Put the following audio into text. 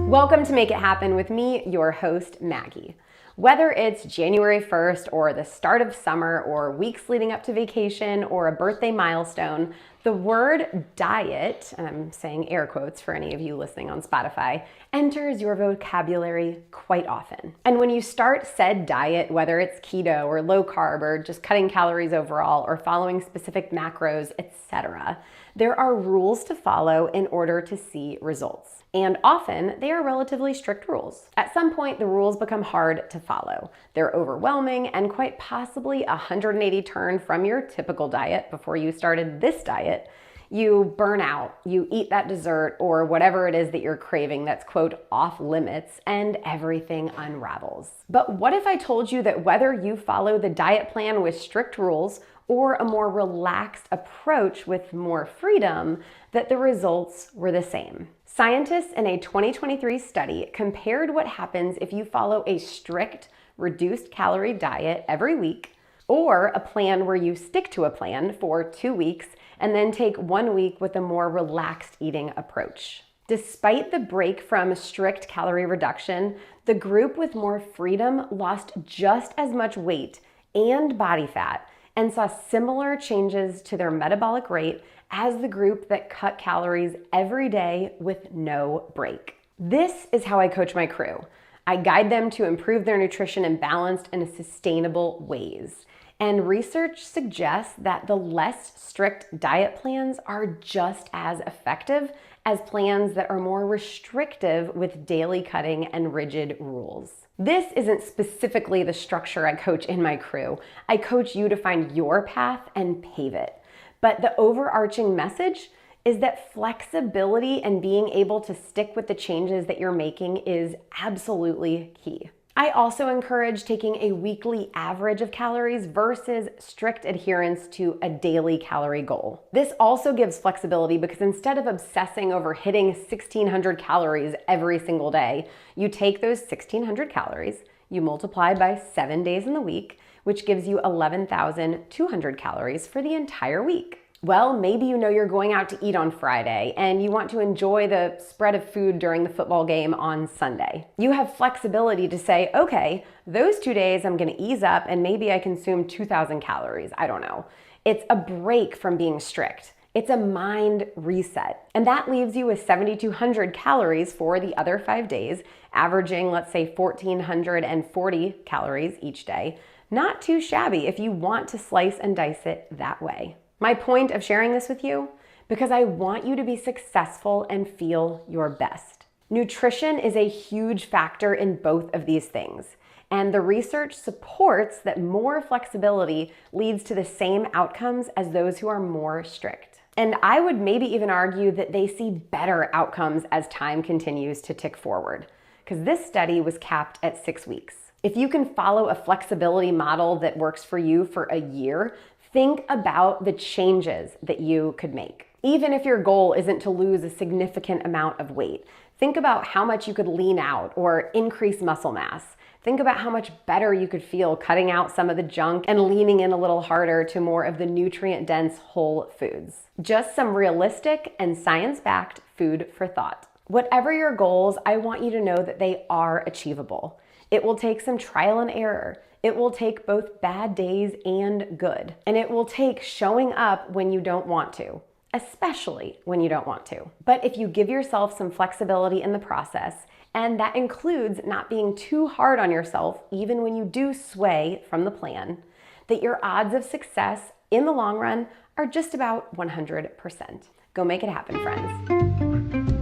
Welcome to Make It Happen with me, your host, Maggie. Whether it's January 1st or the start of summer or weeks leading up to vacation or a birthday milestone, the word diet, and I'm saying air quotes for any of you listening on Spotify, enters your vocabulary quite often. And when you start said diet, whether it's keto or low carb or just cutting calories overall or following specific macros, etc., there are rules to follow in order to see results. And often they are relatively strict rules. At some point, the rules become hard to follow. They're overwhelming and quite possibly a 180 turn from your typical diet before you started this diet. You burn out, you eat that dessert or whatever it is that you're craving that's quote off limits, and everything unravels. But what if I told you that whether you follow the diet plan with strict rules or a more relaxed approach with more freedom, that the results were the same? Scientists in a 2023 study compared what happens if you follow a strict, reduced calorie diet every week or a plan where you stick to a plan for 2 weeks and then take 1 week with a more relaxed eating approach. Despite the break from strict calorie reduction, the group with more freedom lost just as much weight and body fat and saw similar changes to their metabolic rate as the group that cut calories every day with no break. This is how I coach my crew. I guide them to improve their nutrition and balance in sustainable ways. And research suggests that the less strict diet plans are just as effective as plans that are more restrictive with daily cutting and rigid rules. This isn't specifically the structure I coach in my crew. I coach you to find your path and pave it. But the overarching message is that flexibility and being able to stick with the changes that you're making is absolutely key. I also encourage taking a weekly average of calories versus strict adherence to a daily calorie goal. This also gives flexibility because instead of obsessing over hitting 1,600 calories every single day, you take those 1,600 calories, you multiply by 7 days in the week, which gives you 11,200 calories for the entire week. Well, maybe you know you're going out to eat on Friday and you want to enjoy the spread of food during the football game on Sunday. You have flexibility to say, okay, those 2 days I'm gonna ease up and maybe I consume 2,000 calories, I don't know. It's a break from being strict. It's a mind reset. And that leaves you with 7,200 calories for the other 5 days, averaging, let's say, 1,440 calories each day. Not too shabby if you want to slice and dice it that way. My point of sharing this with you, because I want you to be successful and feel your best. Nutrition is a huge factor in both of these things, and the research supports that more flexibility leads to the same outcomes as those who are more strict. And I would maybe even argue that they see better outcomes as time continues to tick forward, because this study was capped at 6 weeks. If you can follow a flexibility model that works for you for a year, think about the changes that you could make. Even if your goal isn't to lose a significant amount of weight, think about how much you could lean out or increase muscle mass. Think about how much better you could feel cutting out some of the junk and leaning in a little harder to more of the nutrient-dense whole foods. Just some realistic and science-backed food for thought. Whatever your goals, I want you to know that they are achievable. It will take some trial and error. It will take both bad days and good. And it will take showing up when you don't want to, especially when you don't want to. But if you give yourself some flexibility in the process, and that includes not being too hard on yourself, even when you do sway from the plan, that your odds of success in the long run are just about 100%. Go make it happen, friends.